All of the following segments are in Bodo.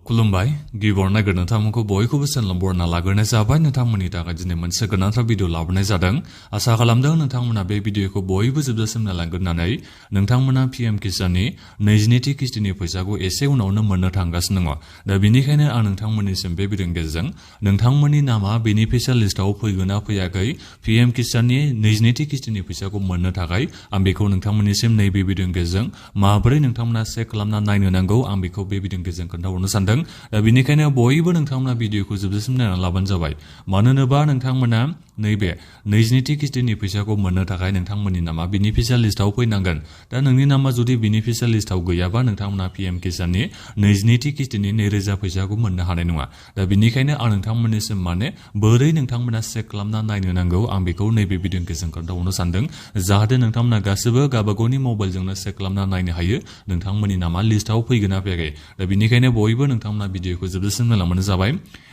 खुलुमबाय गिबियावनो नागिरनो नोंथांमोनखौ बयखौबो चेनेलाव बरायना लाग्रोनाय जाबाय नोंथांमोननि थाखाय दिनै मोनसे गोनांथार भिडिअ लाबोनाय जादों आसा खालामदों नोंथांमोना बे भिडिअखौ बयबो जोबजासिम नायलांगोरनानै नोंथांमोना पीएम किसाननि 22थि किस्तिनि फैसाखौ एसे उनावनो मोननो थांगासिनो दङ दा बेनिखायनो आं नोंथांमोननिसिम बे भिडिअनि गेजेरजों नोंथांमोननि नामा बेनिफिशियेल लिस्टआव फैगोन ना फैयाखै पीएम किसाननि 22थि किस्तिनि फैसाखौ मोननो थाखाय आं बेखौ नोंथांमोननिसिम नैबे भिडिअनि गेजेरजों माबोरै नोंथांमोना चेक खालामना नायनो नांगौ आं बेखौ बे भिडिअनि गेजेरजों खोन्थाहरनो सानदों दा बेनिखायनो बयबो नोंथांमोना भिडिअखौ जोबजासिम नायनानै लाबानो जाबाय मानो होनोबा नोंथांमोना नैबे 22थि किस्तिनि फैसाखौ मोननो थाखाय नोंथांमोननि नामा बेनिफिशियेल लिस्टआव फैनांगोन दा नोंनि नामा जुदि बेनिफिशियेल लिस्टआव गैयाबा नोंथांमोना पीएम किसाननि 22थि किस्तिनि 2000 फैसाखौ मोननो हानाय नङा दा बेनिखायनो आं नोंथांमोननिसिम माने बोरै नोंथांमोना चेक खालामना नायनो नांगौ आं बेखौ नैबे भिडिअनि गेजेरजों खोन्थाहरनो सानदों जाहाथे नोंथांमोना गासिबो गावबागावनि मबाइलजोंनो चेक खालामना नायनो हायो नोंथांमोननि नामा लिस्टआव फैगोन ना फैयाखै दा बेनिखायनो बयबो नोंथांमोना भिडिअखौ जोबजासिम नायलांबानो जाबाय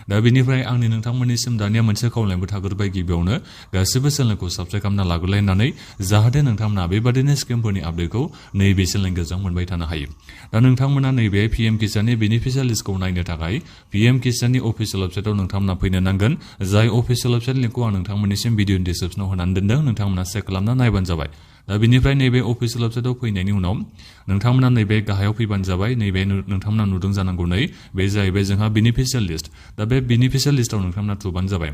दा बेनिफ्राय आंनि नोंथांमोननिसिम दानिया मोनसे खावलायनायबो थाग्रोबाय गिबियावनो गासिबो चेनेलखौ साबस्क्राइब खालामना लाग्रोलायनानै जाहाथे नोंथांमोना बेबादिनो स्किमफोरनि आपडेटखौ नैबे चेनेलनि गेजेरजों मोनबाय थानो हायो दा नोंथांमोना नैबे पीएम किसाननि बेनिफिशियेल लिस्टखौ नायनो थाखाय पीएम किसाननि अफिसियेल वेबसाइटआव नोंथांमोना फैनो नांगोन जाय अफिसियेल वेबसाइट लिंकखौ आं नोंथांमोननिसिम भिडिअनि डिसक्रिप्शनाव होनानै दोनदों नोंथांमोना चेक खालामना नायबानो जाबाय दा बेनिफ्राय नैबे अफिसियेल वेबसाइटआव फैनायनि उनाव नोंथांमोना नैबे गाहायाव फैबानो जाबाय नैबे नोंथांमोना नुदों जानांगौ नै बे जाहैबाय जोंहा बेनिफिशियेल लिस्ट दा बे बेनिफिशियेल लिस्टआव नोंथांमोना थुबानो जाबाय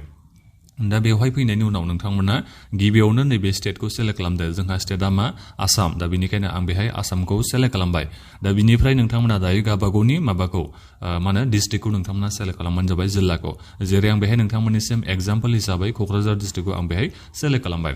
दा बेवहाय फैनायनि उनाव नोंथांमोना गिबियावनो नैबे स्टेटखौ सेलेक्ट खालामदो जोंहा स्टेटआ मा आसाम दा बेनिखायनो आं बेहाय आसामखौ सेलेक्ट खालामबाय दा बिनिफ्राय नोंथांमोना दायो गावबागावनि माबाखौ माने डिस्ट्रिक्टखौ नोंथांमोना सेलेक्ट खालामबानो जाबाय जिल्लाखौ जेरै आं बेहाय नोंथांमोननिसिम एग्जाम्पल हिसाबै क'क्राझार डिस्ट्रिक्टखौ आं बेहाय सेलेक्ट खालामबाय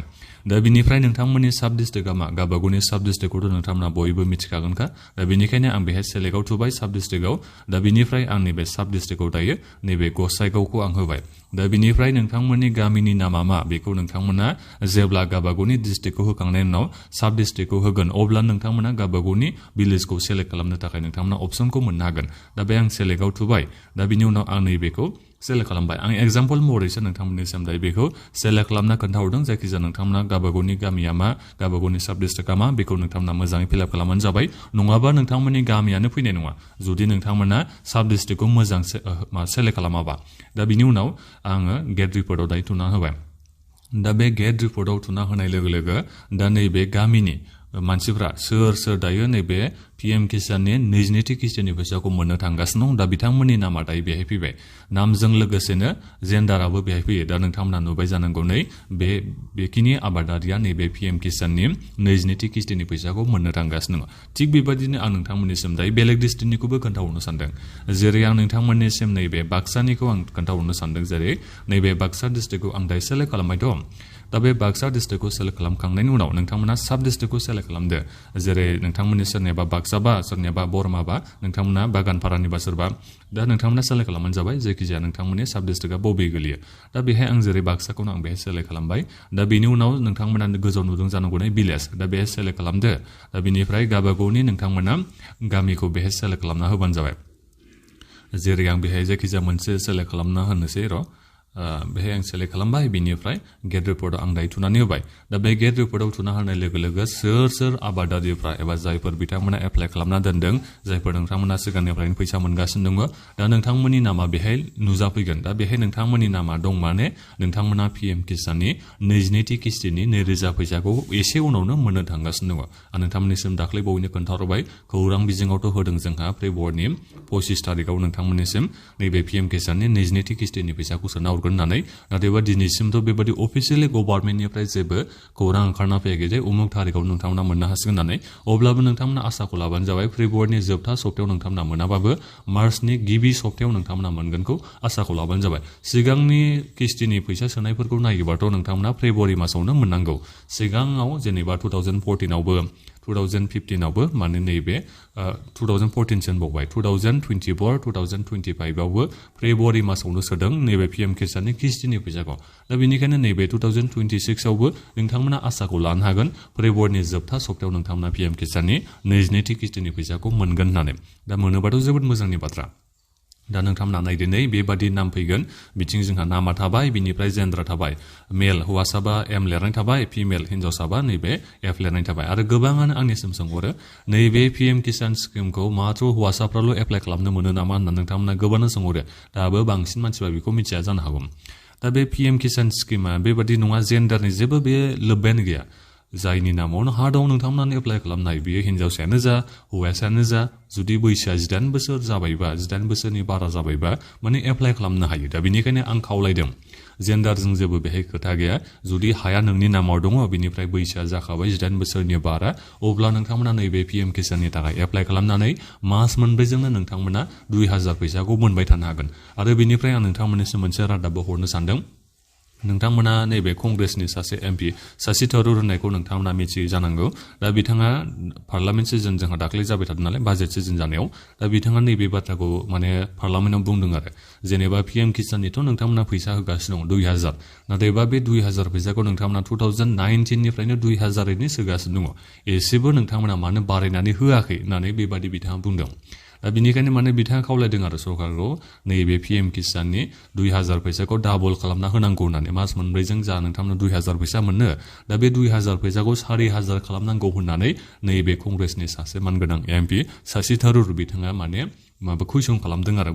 दा बिनिफ्राय नोंथांमोननि साब डिस्ट्रिक्टआ मा गावबागावनि साब डिस्ट्रिक्टखौथ' नोंथांमोना बयबो मिथिखागोनखा दा बेनिखायनो आं बेहाय सेलेक्टआव थुबाय साब डिस्ट्रिक्टआव दा बिनिफ्राय आं नैबे साब डिस्ट्रिक्टआव दायो नैबे गसाइगावखौ आं होबाय दा बिनिफ्राय नोंथांमोननि गामिनि नामा मा बेखौ नोंथांमोना जेब्ला गावबागावनि डिस्ट्रिक्टखौ होखांनायनि उनाव साब डिस्ट्रिक्टखौ होगोन अब्ला नोंथांमोना गावबागावनि भिलेजखौ सेलेक्ट खालामनो थाखाय नोंथांमोना अपसनखौ मोननो हागोन दा बे आं सेलेक्टआव थुबाय दा बिनि उनाव आं नैबेखौ सेलेक्ट खालामबाय आं एग्जाम्पल महरैसो नोंथांमोननिसिम दायो बेखौ सेलेक्ट खालामना खोन्थाहरदों जायखिजाया नोंथांमोना गावबागावनि गामिया मा गावबागावनि साब डिस्ट्रिक्टआ मा बेखौ नोंथांमोना मोजाङै फिलआप खालामबानो जाबाय नङाबा नोंथांमोननि गामियानो फैनाय नङा जुदि नोंथांमोना साब डिस्ट्रिक्टखौ मोजां सेलेक्ट खालामाबा दा बिनि उनाव आङो गेट रिपर्टआव दायो थुना होबाय दा बे गेट रिपर्टआव थुना होनाय लोगो लोगो दा नैबे गामिनि मानसिफ्रा सोर सोर दायो नैबे पीएम किसाननि 22थि किस्तिनि फैसाखौ मोननो थांगासिनो दं दा बिथांमोननि नामा दायो बेहाय फैबाय नामजों लोगोसेनो जेन्डाराबो बेहाय फैयो दा नोंथांमोना नुबाय जानांगौ नै बेखिनि आबादारिया नैबे पीएम किसाननि 22थि किस्तिनि फैसाखौ मोननो थांगासिनो दङ थिग बेबायदिनो आं नोंथांमोननिसिम दायो बेलेग डिस्ट्रिक्टनिखौबो खोन्थाहरनो सानदों जेरै आं नोंथांमोननिसिम नैबे बाक्सानिखौ आं खोन्थाहरनो सानदों जेरै नैबे बाक्सा डिस्ट्रिक्टखौ आं दायो सेलेक्ट खालामबाय दं दा बे बाक्सा डिस्ट्रिक्टखौ सेलेक्ट खालामखांनायनि उनाव नोंथांमोना साब डिस्ट्रिक्टखौ सेलेक्ट खालामदो जेरै नोंथांमोननि सोरनियाबा बाक्साबा सोरनियाबा बरमाबा नोंथांमोना बागानपारानिबा सोरबा दा नोंथांमोना सेलेक्ट खालामबानो जाबाय जायखिजाया नोंथांमोननि साब डिस्ट्रिक्टआ बबे गोलैयो दा बेहाय आं जेरै बाक्साखौनो आं बेहाय सेलेक्ट खालामबाय दा बेनि उनाव नोंथांमोना गोजौ नुदों जानांगौ भिलेज दा बेहाय सेलेक्ट खालामदो दा बिनिफ्राय गावबागावनि नोंथांमोना गामिखौ बेहाय सेलेक्ट खालामना होबानो जाबाय जेरै आं बेहाय जायखिजाया मोनसे सेलेक्ट खालामना होनोसै र' बेहाय आं सेलेक्ट खालामबाय बिनिफ्राय गेट रिपर्टआव आं दायो थुनानै होबाय दा बे गेट रिपर्टआव थुना होनाय लोगो लोगो सोर सोर आबादारिफ्रा एबा जायफोर बिथांमोना एप्लाइ खालामना दोनदों जायफोर नोंथांमोना सिगांनिफ्रायनो फैसा मोनगासिनो दङ दा नोंथांमोननि नामा बेहाय नुजाफैगोन दा बेहाय नोंथांमोननि नामा दं माने नोंथांमोना पीएम किसाननि 22थि किस्तिनि 2000 फैसाखौ एसे उनावनो मोननो थांगासिनो दङ आं नोंथांमोननिसिम दाख्लै बावैनो खोन्थाहरबाय खौरां बिजोङावथ' होदों जोंहा फेब्रुवारिनि 25 थारिखआव नोंथांमोननिसिम नैबे पीएम किसाननि 22थि किस्तिनि फैसाखौ सोना होननानै नाथायबा दिनैसिमथ' बेबादि अफिसियेलि गभर्नमेन्टनिफ्राय जेबो खौरां ओंखारना फैयाखै जे उमुक थारिखआव नोंथांमोना मोननो हासिगोन होननानै अब्लाबो नोंथांमोना आसाखौ लाबानो जाबाय फेब्रुवारिनि जोबथा सप्तायाव नोंथांमोना मोनाबाबो मार्चनि गिबि सप्तायाव नोंथांमोना मोनगोनखौ आसाखौ लाबानो जाबाय सिगांनि किस्तिनि फैसा सोनायफोरखौ नायोबाथ' नोंथांमोना फेब्रुवारि मासावनो मोननांगौ सिगाङाव जेनेबा 2014आवबो 2015आवबो माने नैबे 2014 होनबावबाय 2024 2025आवबो फेब्रुवारि मासावनो सोदों नैबे पीएम किसाननि किस्तिनि फैसाखौ दा बेनिखायनो नैबे 2026आवबो नोंथांमोना आसाखौ लानो हागोन फेब्रुवारिनि जोबथा सप्तायाव नोंथांमोना पीएम किसाननि 22थि किस्तिनि फैसाखौ मोनगोन होननानै दा मोनोबाथ' जोबोद मोजांनि बाथ्रा दा नोंथांमोना नायदो नै बेबादि नाम फैगोन बिथिं जोंहा नामा थाबाय बिनिफ्राय जेन्डार थाबाय मेल हौवासाबा एम लिरनाय थाबाय फिमेल हिनजावसाबा नैबे एफ लिरनाय थाबाय आरो गोबाङानो आंनिसिम सोंहरो नैबे पिएम किसान स्किमखौ माथ्र हौवासाफ्राल' एप्लाइ खालामनो मोनो नामा होनना नोंथांमोना गोबाङानो सोंहरो दाबो बांसिन मानसिफ्रा बेखौ मिथिया जानो हागौ दा बे पिएम किसान स्किमा बेबादि नङा जेन्डारनि जेबो बे लोब्बायानो गैया जायनि नामावनो हा दं नोंथांमोनानो एप्लाइ खालामनो हायो बेयो हिनजावसायानो जा हौवासायानो जा जुदि बैसोआ 18 बोसोर जाबायबा 18 बोसोरनि बारा जाबायबा माने एप्लाइ खालामनो हायो दा बेनिखायनो आं खावलायदों जेन्डारजों जेबो बेहाय खोथा गैया जुदि हाया नोंनि नामाव दङ बिनिफ्राय बैसोआ जाखाबाय 18 बोसोरनि बारा अब्ला नोंथांमोना नैबे पिएम किसाननि थाखाय एप्लाइ खालामनानै मास मोनब्रैजोंनो नोंथांमोना 2000 फैसाखौ मोनबाय थानो हागोन आरो बेनिफ्राय आं नोंथांमोननिसिम मोनसे रादाबबो हरनो सानदों नोंथांमोना नैबे कंग्रेसनि सासे एमपि शशि थरूर होननायखौ नोंथांमोना मिथियो जानांगौ दा बिथाङा पार्लामेन्ट सिजन जोंहा दाख्लै जाबाय थादों नालाय बाजेट सिजन जानायाव दा बिथाङा नैबे बाथ्राखौ माने पार्लामेन्टआव बुंदों आरो जेनेबा पिएम किसाननिथ' नोंथांमोना फैसा होगासिनो दं 2000 नाथायबा बे 2000 फैसाखौ नोंथांमोना 2019 निफ्रायनो 2000 सोगासिनो दङ एसेबो नोंथांमोना मानो बारायनानै होआखै होननानै बेबादि बिथाङा बुंदों दा बिनिखायनो माने बिथाङा खावलायदों आरो सरकारखौ नैबे पिएम किसाननि 2000 फैसाखौ डाबल खालामना होनांगौ होननानै मास मोनब्रैजों जा नोंथांमोना 2000 फैसा मोनो दा बे 2000 फैसाखौ 4000 खालामनांगौ होननानै नैबे कंग्रेसनि सासे मानगोनां एमपि शशि थरूर बिथाङा माने माबा कुइसन खालामदों आरो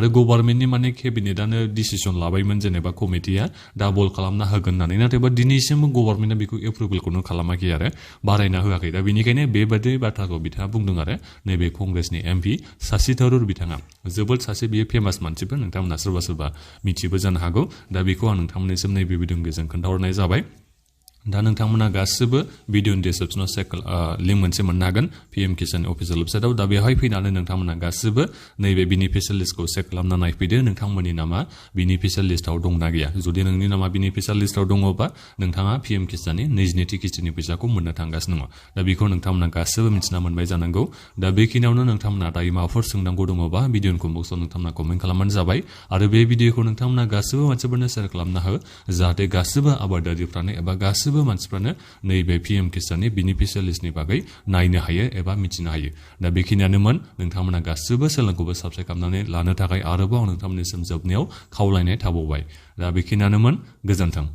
गभर्नमेन्टनि माने केबिनेटआनो डिसिसन लाबायमोन जेनेबा कमिटिया डाबल खालामना होगोन होननानै नाथायबा दिनैसिमबो गभर्नमेन्टआ बेखौ एप्रुभेलखौनो खालामाखै आरो बारायना होआखै दा बेनिखायनो बेबादि बाथ्राखौ बिथाङा बुंदों आरो नैबे कंग्रेसनि एमपि शशि थरूर बिथाङा जोबोद सासे बियो फेमास मानसिबो नोंथांमोना सोरबा सोरबा मिथिबो जानो हागौ दा बेखौ आं नोंथांमोननिसिम नैबे भिडिअनि गेजेरजों खोन्थाहरनाय जाबाय दा नोंथांमोना गासिबो भिडिअनि डिसक्रिप्शनाव लिंक मोनसे मोननो हागोन पिएम किसान अफिसियेल वेबसाइटआव दा बेवहाय फैनानै नोंथांमोना गासिबो नैबे बेनिफिशियेल लिस्टखौ चेक खालामना नायफैदो नोंथांमोननि नामा बेनिफिशियेल लिस्टआव दंना गैया जुदि नोंनि नामा बेनिफिशियेल लिस्टआव दङबा नोंथाङा पिएम किसाननि 22 किस्तिनि फैसाखौ मोननो थांगासिनो दङ दा बेखौ नोंथांमोना गासिबो मिथिना मोनबाय जानांगौ दा बेखिनियावनो नोंथांमोना दायो माबाफोर सोंनांगौ दङबा भिडिअनि कमेन्ट बक्सआव नोंथांमोना कमेन्ट खालामबानो जाबाय आरो बे भिडिअखौ नोंथांमोना गासिबो मानसिफोरनो शेयार खालामना हो जाहाथे गासिबो आबादारिफ्रानो एबा गासिबो मानसिफ्रानो नैबे पिएम किसाननि बेनिफिशियेल लिस्टनि बागै नायनो हायो एबा मिथिनो हायो दा बेखिनियानोमोन नोंथांमोना गासिबो चेनेलखौबो साबस्क्राइब खालामनानै लानो थाखाय आरोबाव नोंथांमोननिसिम जोबनायाव खावलायनाय थाबावबाय दा बेखिनियानोमोन गोजोन्थों